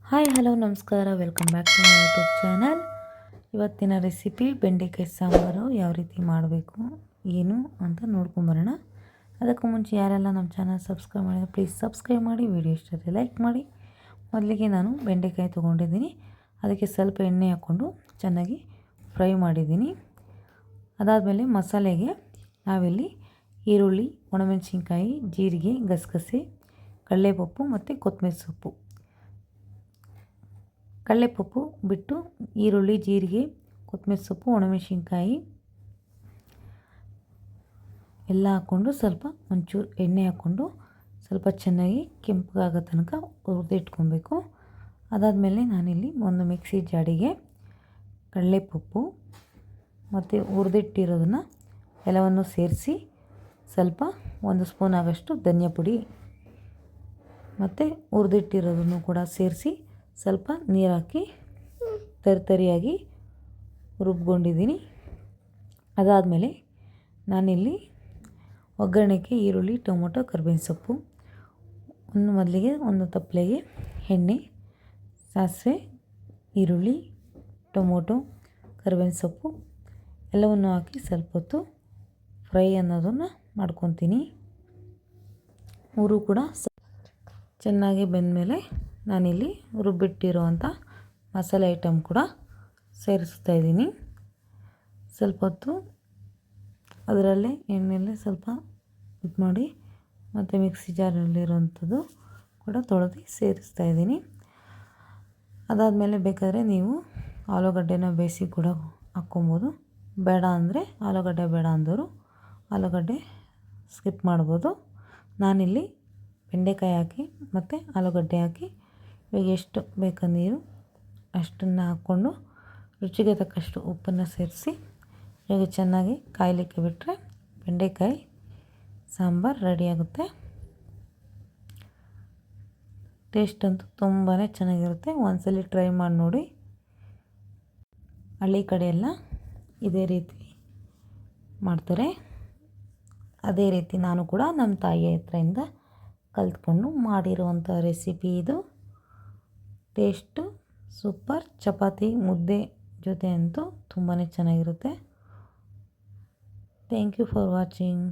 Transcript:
Hi hello ನಮಸ್ಕಾರ, welcome back to my YouTube channel. ಇವತ್ತಿನ recipe ಬೆಂಡೆಕಾಯಿ ಸಾಂಬಾರು ಯಾವ ರೀತಿ ಮಾಡಬೇಕು ಏನು ಅಂತ ನೋಡ್ಕೊಂಬರೋಣ. ಅದಕ್ಕೂ ಮುಂಚೆ ಯಾರೆಲ್ಲ ನಮ್ಮ ಚಾನಲ್ ಸಬ್ಸ್ಕ್ರೈಬ್ ಮಾಡಿದ್ರೆ ಪ್ಲೀಸ್ ಸಬ್ಸ್ಕ್ರೈಬ್ ಮಾಡಿ, ವಿಡಿಯೋ ಇಷ್ಟಕ್ಕೆ ಲೈಕ್ ಮಾಡಿ. ಮೊದಲಿಗೆ ನಾನು ಬೆಂಡೆಕಾಯಿ ತೊಗೊಂಡಿದ್ದೀನಿ, ಅದಕ್ಕೆ ಸ್ವಲ್ಪ ಎಣ್ಣೆ ಹಾಕ್ಕೊಂಡು ಚೆನ್ನಾಗಿ ಫ್ರೈ ಮಾಡಿದ್ದೀನಿ. ಅದಾದಮೇಲೆ ಮಸಾಲೆಗೆ ನಾವಿಲ್ಲಿ ಈರುಳ್ಳಿ, ಒಣಮೆಣಸಿನ್ಕಾಯಿ, ಜೀರಿಗೆ, ಗಸಗಸೆ, ಕಡಲೆಪಪ್ಪು ಮತ್ತು ಕೊತ್ತಂಬರಿ ಸೊಪ್ಪು. ಕಡಲೆಪಪ್ಪು ಬಿಟ್ಟು ಈರುಳ್ಳಿ, ಜೀರಿಗೆ, ಕೊತ್ತಂಬರಿ ಸೊಪ್ಪು, ಒಣಮೆಣಸಿನ್ಕಾಯಿ ಎಲ್ಲ ಹಾಕ್ಕೊಂಡು ಸ್ವಲ್ಪ ಒಂಚೂರು ಎಣ್ಣೆ ಹಾಕ್ಕೊಂಡು ಸ್ವಲ್ಪ ಚೆನ್ನಾಗಿ ಕೆಂಪಗಾಗೋ ತನಕ ಹುರಿದಿಟ್ಕೊಬೇಕು. ಅದಾದಮೇಲೆ ನಾನಿಲ್ಲಿ ಒಂದು ಮಿಕ್ಸಿ ಜಾಡಿಗೆ ಕಡಲೆಪಪ್ಪು ಮತ್ತು ಹುರಿದಿಟ್ಟಿರೋದನ್ನು ಎಲ್ಲವನ್ನು ಸೇರಿಸಿ ಸ್ವಲ್ಪ 1 ಸ್ಪೂನ್ ಆಗೋಷ್ಟು ಧನಿಯಾ ಪುಡಿ ಮತ್ತು ಹುರಿದಿಟ್ಟಿರೋದನ್ನು ಕೂಡ ಸೇರಿಸಿ ಸ್ವಲ್ಪ ನೀರು ಹಾಕಿ ತರಿಯಾಗಿ ರುಬ್ಕೊಂಡಿದ್ದೀನಿ. ಅದಾದಮೇಲೆ ನಾನಿಲ್ಲಿ ಒಗ್ಗರಣೆಗೆ ಈರುಳ್ಳಿ, ಟೊಮೊಟೊ, ಕರಿಬೇವಿನ ಸೊಪ್ಪು, ಮೊದಲಿಗೆ ಒಂದು ತಪ್ಪಲೆಗೆ ಎಣ್ಣೆ, ಸಾಸಿವೆ, ಈರುಳ್ಳಿ, ಟೊಮೊಟೊ, ಕರಿಬೇವಿನ ಸೊಪ್ಪು ಎಲ್ಲವನ್ನು ಹಾಕಿ ಸ್ವಲ್ಪ ಹೊತ್ತು ಫ್ರೈ ಅನ್ನೋದನ್ನು ಮಾಡ್ಕೊತೀನಿ. ಕೂಡ ಚೆನ್ನಾಗಿ ಬೆಂದಮೇಲೆ ನಾನಿಲ್ಲಿ ರುಬ್ಬಿಟ್ಟಿರುವಂಥ ಮಸಾಲೆ ಐಟಮ್ ಕೂಡ ಸೇರಿಸ್ತಾ ಇದ್ದೀನಿ. ಸ್ವಲ್ಪ ಹೊತ್ತು ಅದರಲ್ಲೇ ಎಣ್ಣೆಯಲ್ಲೇ ಸ್ವಲ್ಪ ಇದು ಮಾಡಿ ಮತ್ತು ಮಿಕ್ಸಿ ಜಾರಲ್ಲಿರೋವಂಥದ್ದು ಕೂಡ ತೊಳೆದು ಸೇರಿಸ್ತಾ ಇದ್ದೀನಿ. ಅದಾದಮೇಲೆ ಬೇಕಾದರೆ ನೀವು ಆಲೂಗಡ್ಡೆನ ಬೇಯಿಸಿ ಕೂಡ ಹಾಕ್ಕೊಬೋದು. ಬೇಡ ಅಂದರೆ ಆಲೂಗಡ್ಡೆ ಬೇಡ ಅಂದವರು ಆಲೂಗಡ್ಡೆ ಸ್ಕಿಪ್ ಮಾಡ್ಬೋದು. ನಾನಿಲ್ಲಿ ಬೆಂಡೆಕಾಯಿ ಹಾಕಿ ಮತ್ತು ಆಲೂಗಡ್ಡೆ ಹಾಕಿ ಇವಾಗ ಎಷ್ಟು ಬೇಕು ನೀರು ಅಷ್ಟನ್ನು ಹಾಕ್ಕೊಂಡು ರುಚಿಗೆ ತಕ್ಕಷ್ಟು ಉಪ್ಪನ್ನು ಸೇರಿಸಿ ಇವಾಗ ಚೆನ್ನಾಗಿ ಕಾಯಲಿಕ್ಕೆ ಬಿಟ್ಟರೆ ಬೆಂಡೆಕಾಯಿ ಸಾಂಬಾರು ರೆಡಿಯಾಗುತ್ತೆ. ಟೇಸ್ಟ್ ಅಂತೂ ತುಂಬಾ ಚೆನ್ನಾಗಿರುತ್ತೆ. ಒಂದ್ಸಲ ಟ್ರೈ ಮಾಡಿ ನೋಡಿ. ಹಳ್ಳಿ ಕಡೆ ಎಲ್ಲ ಇದೇ ರೀತಿ ಮಾಡ್ತಾರೆ. ಅದೇ ರೀತಿ ನಾನು ಕೂಡ ನಮ್ಮ ತಾಯಿ ಹತ್ರದಿಂದ ಕಲಿತ್ಕೊಂಡು ಮಾಡಿರುವಂಥ ರೆಸಿಪಿ ಇದು. Taste super. ಚಪಾತಿ, ಮುದ್ದೆ ಜೊತೆ ಅಂತೂ ತುಂಬಾ ಚೆನ್ನಾಗಿರುತ್ತೆ. Thank you for watching.